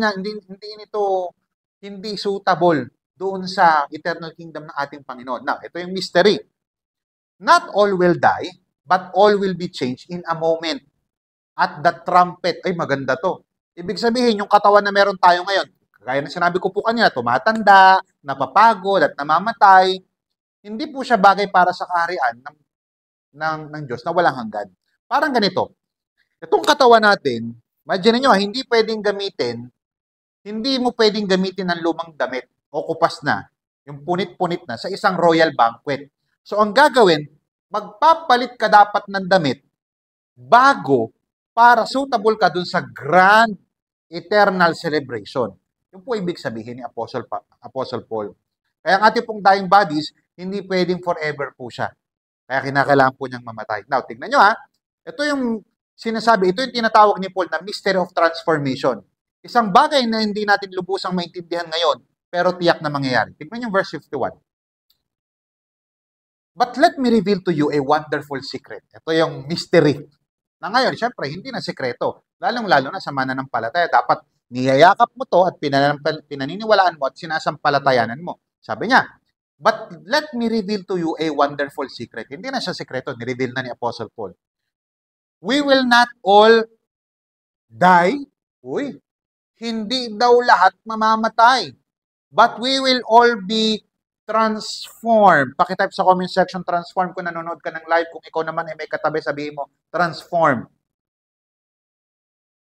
suitable doon sa eternal kingdom ng ating Panginoon. Now, ito yung mystery. Not all will die, but all will be changed in a moment. At the trumpet, ay maganda to. Ibig sabihin, yung katawan na meron tayo ngayon, kaya na sinabi ko po kanina, tumatanda, napapagod, at namamatay, hindi po siya bagay para sa kaharian ng Diyos na walang hanggan. Parang ganito. Itong katawan natin, imagine nyo, hindi mo pwedeng gamitin ng lumang damit o kupas na, yung punit-punit na, sa isang royal banquet. So, ang gagawin, magpapalit ka dapat ng damit bago para suitable ka dun sa grand eternal celebration. Yung po ibig sabihin ni Apostle Paul. Kaya ang ating pong dying bodies, hindi pwedeng forever po siya. Kaya kinakailangan po niyang mamatay. Now, tignan nyo ito yung sinasabi, ito yung tinatawag ni Paul na mystery of transformation. Isang bagay na hindi natin lubusang maintindihan ngayon, pero tiyak na mangyayari. Tignan yung verse 51. But let me reveal to you a wonderful secret. Ito yung mystery. Na ngayon, syempre, hindi na sekreto. Lalong-lalo na sa mananampalataya. Dapat niyayakap mo to at pinaniniwalaan mo at sinasampalatayanan mo. Sabi niya, but let me reveal to you a wonderful secret. Hindi na siya sekreto, nireveal na ni Apostle Paul. We will not all die. Uy, hindi daw lahat mamamatay. But we will all be transformed. Pakitype sa comment section, transform kung nanonood ka ng live. Kung ikaw naman ay may katabi, sabihin mo, transform.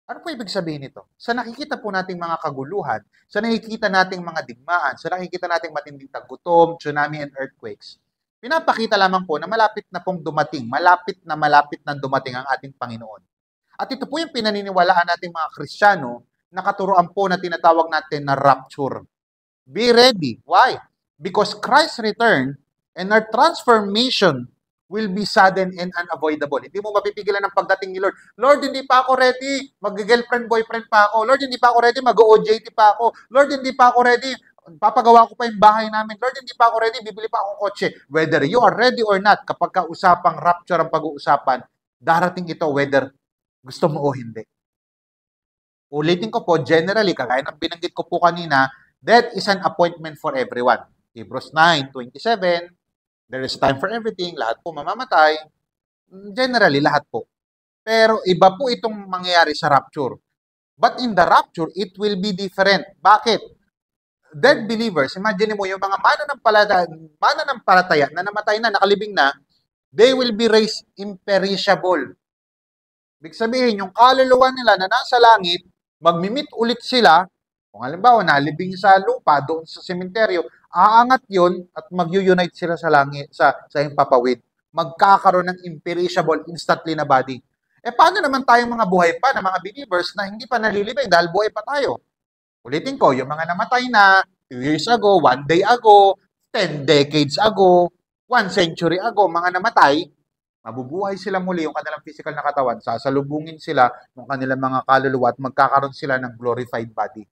Ano po ibig sabihin nito? Sa nakikita po nating mga kaguluhan, sa nakikita nating mga digmaan, sa nakikita nating matinding tagutom, tsunami and earthquakes, pinapakita lamang po na malapit na pong dumating, malapit na dumating ang ating Panginoon. At ito po yung pinaniniwalaan nating mga Kristiyano na katuroan po na tinatawag natin na rapture. Be ready. Why? Because Christ's return and our transformation will be sudden and unavoidable. Hindi mo mapipigilan ang pagdating ni Lord. Lord, hindi pa ako ready. Mag-girlfriend, boyfriend pa ako. Lord, hindi pa ako ready. Mag-OJT pa ako. Lord, hindi pa ako ready. Papagawa ko pa yung bahay namin. Lord, hindi pa ako ready. Bibili pa akong kotse. Whether you are ready or not, kapag kausapang rapture ang pag-uusapan, darating ito whether gusto mo o hindi. Ulitin ko po, generally, kagaya ng binanggit ko po kanina, death is an appointment for everyone. Hebrews 9:27, there is time for everything, lahat po mamamatay. Generally, lahat po. Pero iba po itong mangyayari sa rapture. But in the rapture, it will be different. Bakit? Dead believers, imagine mo yung mga mananampalataya na namatay na, nakalibing na, they will be raised imperishable. Ibig sabihin, yung kaluluwa nila na nasa langit, magmimit ulit sila. Kung halimbawa, nalibing sa lupa, doon sa sementeryo, aangat yun at mag-unite sila sa langit, sa himpapawid. Magkakaroon ng imperishable, instantly na body. Paano naman tayong mga buhay pa na mga believers na hindi pa nalilibing dahil buhay pa tayo? Ulitin ko, yung mga namatay na 2 years ago, 1 day ago, 10 decades ago, 1 century ago, mga namatay, mabubuhay sila muli yung kanilang physical na katawan, sasalubungin sila ng kanilang mga kaluluwa at magkakaroon sila ng glorified body.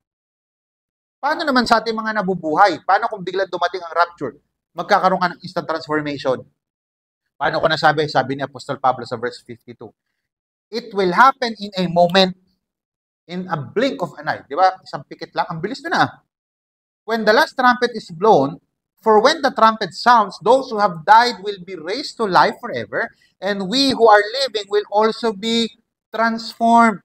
Paano naman sa ating mga nabubuhay? Paano kung biglang dumating ang rapture? Magkakaroon ka ng instant transformation. Paano ko nasabi? Sabi ni Apostle Pablo sa verse 52. It will happen in a moment, in a blink of an eye. Di ba? Isang pikit lang. Ang bilis na. When the last trumpet is blown, for when the trumpet sounds, those who have died will be raised to life forever, and we who are living will also be transformed.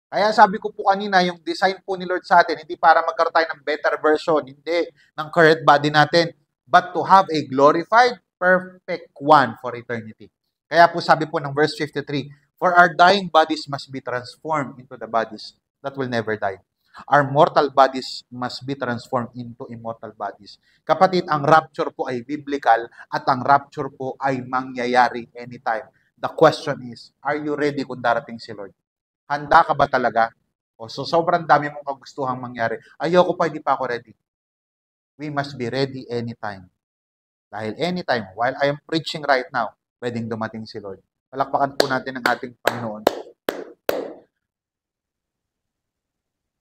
Kaya sabi ko po kanina, yung design po ni Lord sa atin, hindi para magkaroon tayo ng better version, hindi, ng current body natin, but to have a glorified, perfect one for eternity. Kaya po sabi po ng verse 53, for our dying bodies must be transformed into the bodies that will never die. Our mortal bodies must be transformed into immortal bodies. Kapatid, ang rapture po ay biblical at ang rapture po ay mangyayari anytime. The question is, are you ready kung darating si Lord? Handa ka ba talaga? O so sobrang dami mong kagustuhang mangyari. Ayoko pa, hindi pa ako ready. We must be ready anytime. Dahil anytime, while I am preaching right now, pwedeng dumating si Lord. Palakpakan po natin ang ating Panginoon.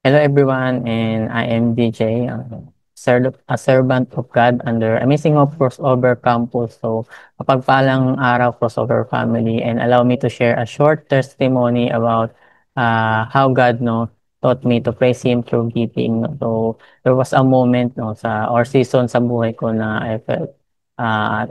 Hello everyone, and I am DJ, a servant of God under Amazing Hope Crossover Campus. So, mapagpalang araw Crossover family, and allow me to share a short testimony about how God taught me to praise Him through giving. So, there was a moment or season sa buhay ko na I felt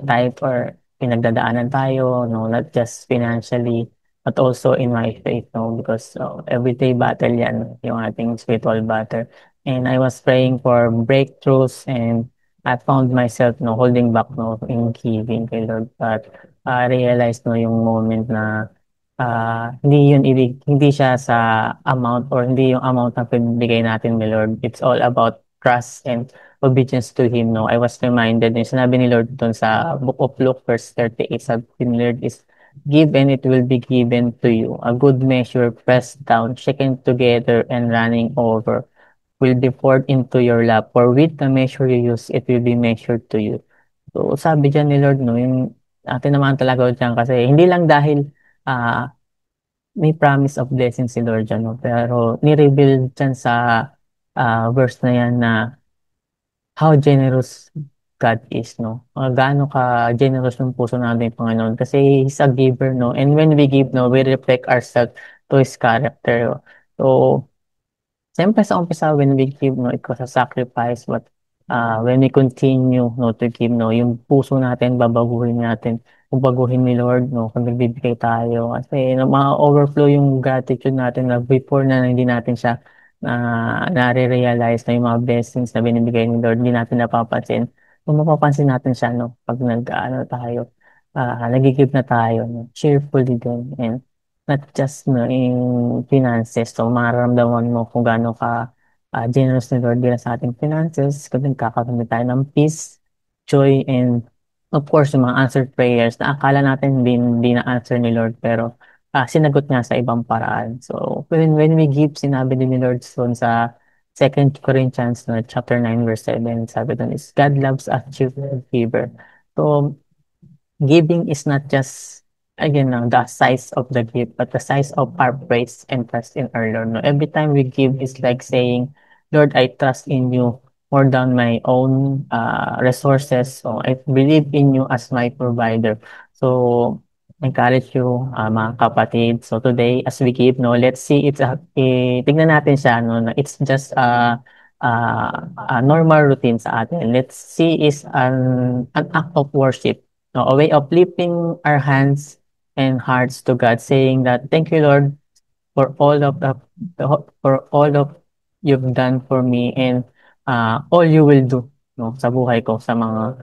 type or pinagdadaanan tayo, not just financially, but also in my faith, because everyday battle yan, yung ating spiritual battle. And I was praying for breakthroughs, and I found myself holding back in giving kay Lord. But I realized yung moment na hindi siya sa amount or hindi yung amount na pinibigay natin ni Lord. It's all about trust and obedience to Him. I was reminded, yung sinabi ni Lord doon sa Book of Luke, verse 38, sabi ni Lord is, give and it will be given to you. A good measure, pressed down, shaken together, and running over, will be poured into your lap. For with the measure you use, it will be measured to you. So, sabi dyan ni Lord, yung atin naman talaga dyan kasi hindi lang dahil may promise of blessing si Lord dyan, pero ni-reveal dyan sa verse na yan na how generous God is, no? Gaano ka-generous yung puso natin, Panginoon. Kasi He's a giver, no? And when we give, no, we reflect ourselves to His character. So, siyempre sa umpisa, when we give, no, it was a sacrifice, but when we continue, no, to give, no, yung puso natin, babaguhin natin, babaguhin ni Lord, no, kung nagbibigay tayo. Kasi no, ma-overflow yung gratitude natin na before na hindi natin siya nare-realize na yung mga blessings na binibigay ni Lord, hindi natin napapansin. Kung mapapansin natin siya, no, pag nag-ano tayo, nagigib na tayo, no, cheerfully din, and not just no, in finances. So, mararamdaman mo kung gaano ka generous ni Lord din sa ating finances, kung nagkakaroon din tayo ng peace, joy, and of course, yung mga answered prayers na akala natin hindi na-answer ni Lord, pero sinagot niya sa ibang paraan. So, when we give, sinabi din ni Lord doon sa 2 Corinthians no, chapter 9 verse 7, sabi doon is, God loves a cheerful giver. So, giving is not just again the size of the gift, but the size of our praise and trust in our Lord. No? Every time we give is like saying, Lord, I trust in you more than my own resources. So I believe in you as my provider. So encourage you, mga kapatid. So today, as we give, no, let's see it's tignan natin siya, no, na it's just a normal routine sa atin. Let's see is an act of worship, no, a way of lifting our hands and hearts to God, saying that thank you, Lord, for all of for all of you've done for me, and all you will do, no, sa buhay ko sa mga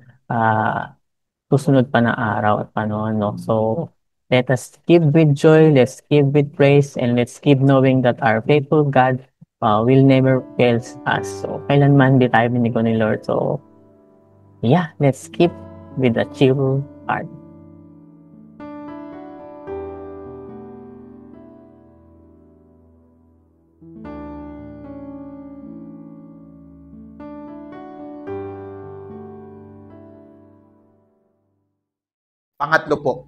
susunod pa na araw at panahon, no. So let us give with joy, let's give with praise, and let's keep knowing that our faithful God will never fail us. So kailanman di tayo binigo ni Lord. So yeah, let's keep with a cheerful heart. Pangatlo po,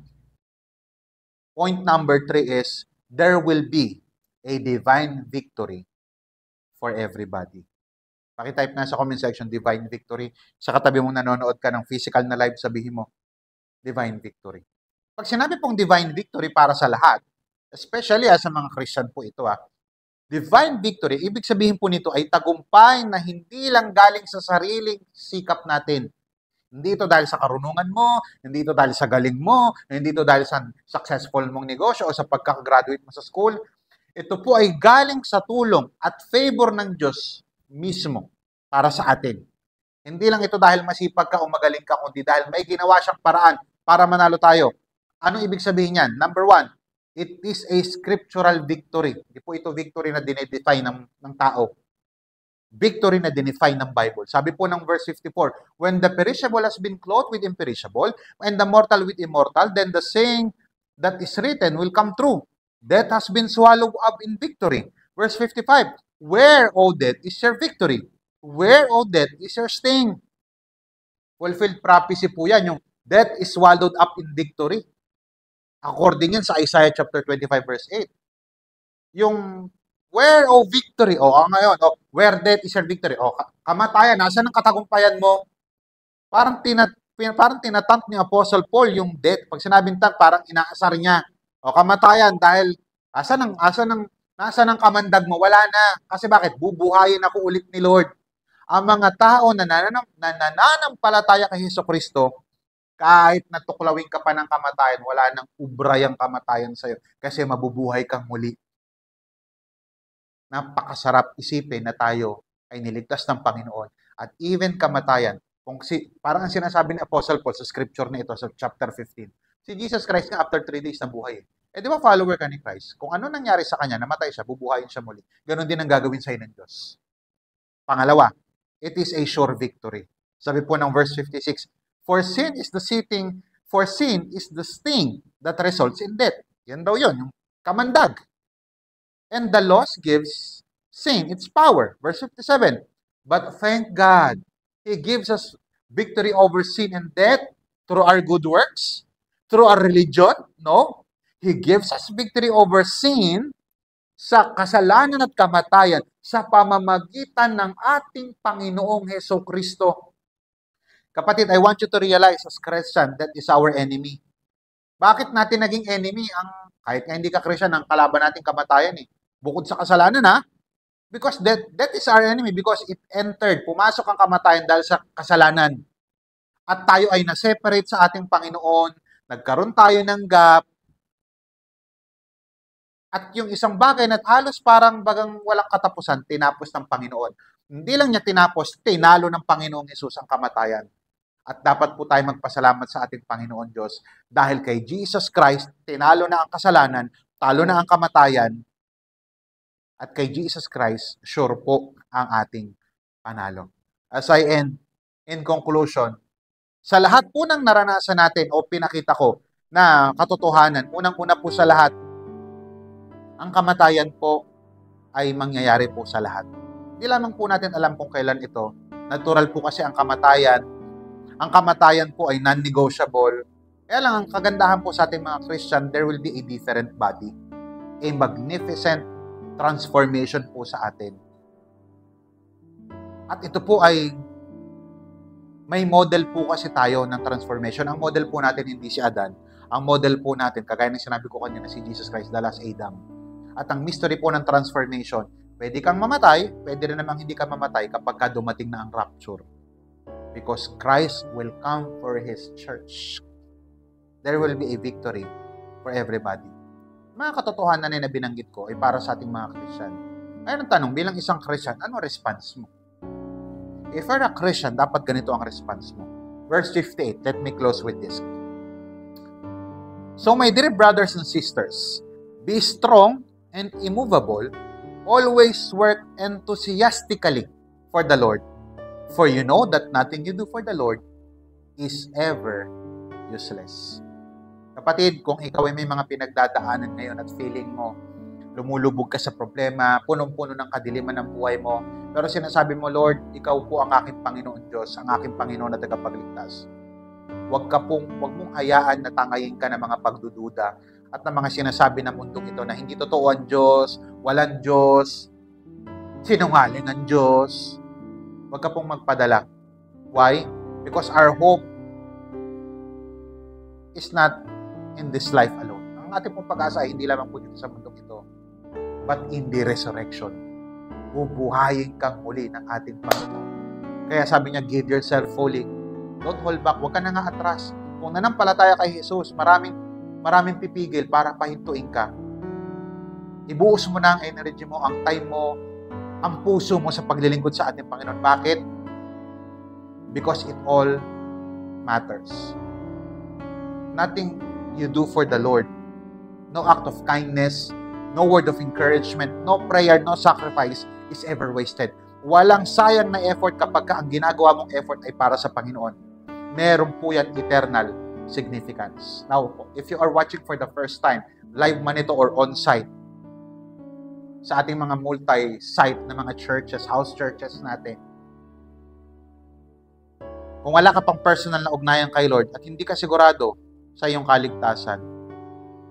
point number 3 is, there will be a divine victory for everybody. Pakitype na sa comment section, divine victory. Sa katabi mong nanonood ka ng physical na live, sabihin mo, divine victory. Pag sinabi pong divine victory para sa lahat, especially sa mga Christian po ito, divine victory, ibig sabihin po nito ay tagumpay na hindi lang galing sa sariling sikap natin. Hindi ito dahil sa karunungan mo, hindi ito dahil sa galing mo, hindi ito dahil sa successful mong negosyo o sa pagkakagraduate mo sa school. Ito po ay galing sa tulong at favor ng Diyos mismo para sa atin. Hindi lang ito dahil masipag ka o magaling ka, kundi dahil may ginawa siyang paraan para manalo tayo. Anong ibig sabihin yan? Number 1, it is a scriptural victory. Hindi po ito victory na dinedefine ng tao. Victory na dinefine ng Bible. Sabi po ng verse 54, when the perishable has been clothed with imperishable, and the mortal with immortal, then the saying that is written will come true. Death has been swallowed up in victory. Verse 55, where, O death, is your victory? Where, O death, is your sting? Fulfilled prophecy po yan, yung death is swallowed up in victory. According yan sa Isaiah chapter 25 verse 8. Yung where, O victory? Ngayon, where death is your victory? Kamatayan, nasaan ang katagumpayan mo? Parang tinatamp ni Apostle Paul yung death. Pag sinabing tank, parang inaasar niya. Kamatayan, dahil nasaan ang kamandag mo? Wala na. Kasi bakit? Bubuhayin ako ulit ni Lord. Ang mga tao na nananampalataya kay Jesucristo, kahit natuklawin ka pa ng kamatayan, wala nang ubray ang kamatayan sa'yo kasi mabubuhay kang muli. Napakasarap isipin na tayo ay niligtas ng Panginoon. At even kamatayan, parang ang sinasabi ni Apostle Paul sa scripture na ito, sa chapter 15, si Jesus Christ nga after 3 days na buhay. Di ba follower ka ni Christ? Kung ano nangyari sa kanya, namatay siya, bubuhayin siya muli. Ganon din ang gagawin sa'yo ng Diyos. Pangalawa, it is a sure victory. Sabi po ng verse 56, for sin is the sting that results in death. Yan daw yun, yung kamandag. And the loss gives sin its power. Verse 57, but thank God, He gives us victory over sin and death through our good works, through our religion. No, He gives us victory over sin, sa kasalanan at kamatayan, sa pamamagitan ng ating Panginoong Hesukristo. Kapatid, I want you to realize as Christian, that is our enemy. Bakit natin naging enemy kahit nga hindi ka Christian, ang kalaban natin kamatayan eh. Bukod sa kasalanan because that is our enemy because it entered, pumasok ang kamatayan dahil sa kasalanan. At tayo ay na-separate sa ating Panginoon, nagkaroon tayo ng gap, at yung isang bagay na halos parang bagang walang katapusan, tinapos ng Panginoon. Hindi lang niya tinapos, tinalo ng Panginoong Hesus ang kamatayan. At dapat po tayo magpasalamat sa ating Panginoon Diyos dahil kay Jesus Christ, tinalo na ang kasalanan, talo na ang kamatayan, at kay Jesus Christ, sure po ang ating panalo. As I end, in conclusion, sa lahat po ng naranasan natin o pinakita ko na katotohanan, unang-una po sa lahat, ang kamatayan po ay mangyayari po sa lahat. Hindi lamang po natin alam kung kailan ito. Natural po kasi ang kamatayan. Ang kamatayan po ay non-negotiable. Kaya lang, ang kagandahan po sa ating mga Christian, there will be a different body. A magnificent transformation po sa atin. At ito po ay may model po kasi tayo ng transformation. Ang model po natin hindi si Adan. Ang model po natin, kagaya ng sinabi ko kanina, si Jesus Christ, the last Adam. At ang mystery po ng transformation, pwede kang mamatay, pwede rin namang hindi ka mamatay kapag dumating na ang rapture. Because Christ will come for His church. There will be a victory for everybody. Mga katotohanan na binanggit ko ay para sa ating mga Christian. Ngayon ang tanong, bilang isang Christian, ano response mo? If you're a Christian, dapat ganito ang response mo. Verse 58, let me close with this. So my dear brothers and sisters, be strong and immovable, always work enthusiastically for the Lord. For you know that nothing you do for the Lord is ever useless. Kapatid, kung ikaw ay may mga pinagdadaanan ngayon at feeling mo, lumulubog ka sa problema, punong-puno ng kadiliman ng buhay mo, pero sinasabi mo, Lord, ikaw po ang aking Panginoon Diyos, ang aking Panginoon na tagapagligtas. Huwag mong hayaan na tangayin ka ng mga pagdududa at ng mga sinasabi ng mundong ito na hindi totoo ang Diyos, walang Diyos, sinungaling ang Diyos. Huwag ka pong magpadala. Why? Because our hope is not in this life alone. Ang ating pong pag-asa ay hindi lamang po dito sa mundong ito, but in the resurrection. Bubuhayin kang muli ng ating Panginoon. Kaya sabi niya, give yourself fully. Don't hold back. Huwag ka na nga atras. Kung nanampalataya kay Jesus, maraming pipigil para pahintuin ka. Ibuos mo na ang energy mo, ang time mo, ang puso mo sa paglilingkod sa ating Panginoon. Bakit? Because it all matters. Nothing you do for the Lord, no act of kindness, no word of encouragement, no prayer, no sacrifice is ever wasted. Walang sayang na effort kapag ang ginagawa mong effort ay para sa Panginoon. Meron po yan eternal significance. Now, if you are watching for the first time, live man ito or on-site, sa ating mga multi-site na mga churches, house churches natin, kung wala ka pang personal na ugnayan kay Lord at hindi ka sigurado sa iyong kaligtasan,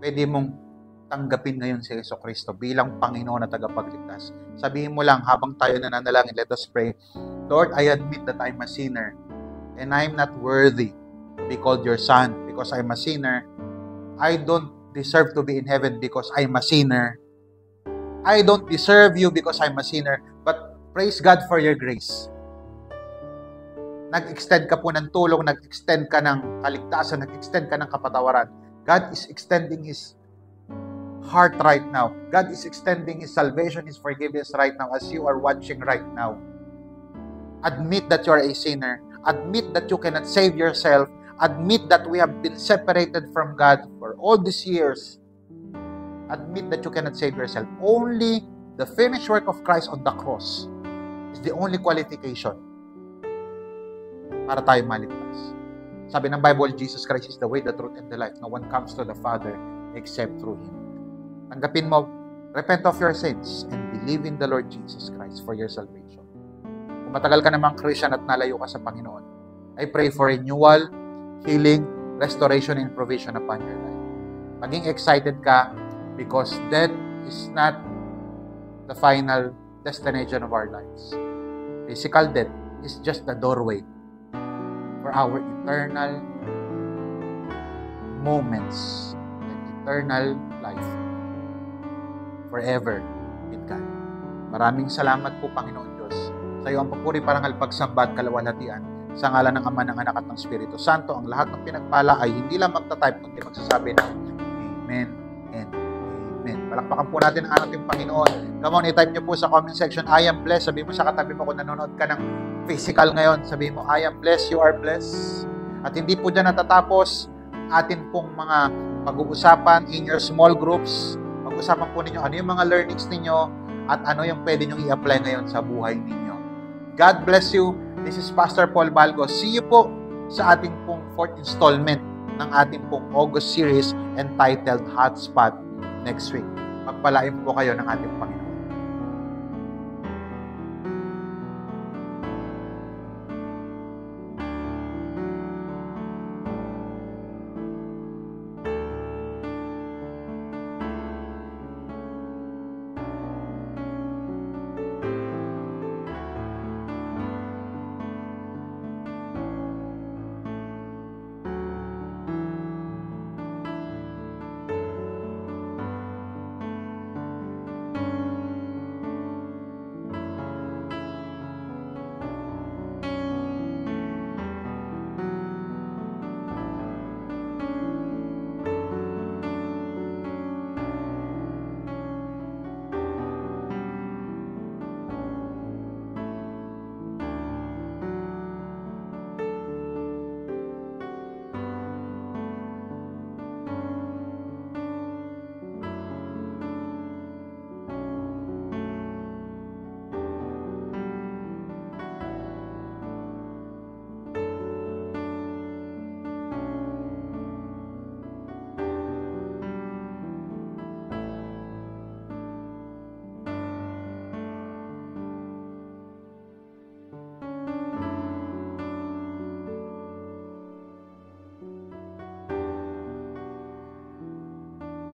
pwede mong tanggapin ngayon si Jesucristo bilang Panginoon na tagapagligtas. Sabihin mo lang habang tayo nananalangin, let us pray. Lord, I admit that I'm a sinner and I'm not worthy to be called your son because I'm a sinner. I don't deserve to be in heaven because I'm a sinner. I don't deserve you because I'm a sinner. But praise God for your grace. Nag-extend ka po ng tulong, nag-extend ka ng kaligtasan, nag-extend ka ng kapatawaran. God is extending His heart right now. God is extending His salvation, His forgiveness right now as you are watching right now. Admit that you are a sinner. Admit that you cannot save yourself. Admit that we have been separated from God for all these years. Admit that you cannot save yourself. Only the finished work of Christ on the cross is the only qualification para tayo maligtas. Sabi ng Bible, Jesus Christ is the way, the truth, and the life. No one comes to the Father except through Him. Tanggapin mo, repent of your sins and believe in the Lord Jesus Christ for your salvation. Kung matagal ka namang Christian at nalayo ka sa Panginoon, I pray for renewal, healing, restoration, and provision upon your life. Maging excited ka because death is not the final destination of our lives. Physical death is just the doorway for our eternal moments and eternal life forever with God. Maraming salamat po, Panginoon Diyos. Sa iyo ang papuri, parangal, pagsamba at kalawalhatian sa ngalan ng Ama, ng Anak at ng Espiritu Santo. Ang lahat ng pinagpala ay hindi lang magta-type kundi magsasabi ng Amen and Amen. Palakpakan po natin ang ating Panginoon. Come on, i-type niyo po sa comment section, I am blessed. Sabihin mo sa katabi mo kung nanonood ka ng physical ngayon. Sabihin mo, I am blessed, you are blessed. At hindi po dyan natatapos atin pong mga pag-uusapan in your small groups. Pag-usapan po ninyo ano yung mga learnings ninyo at ano yung pwede nyo i-apply ngayon sa buhay ninyo. God bless you. This is Pastor Paul Balgo. See you po sa ating pong 4th installment ng ating pong August series entitled Hotspot next week. Pagpalain po kayo ng ating Panginoon.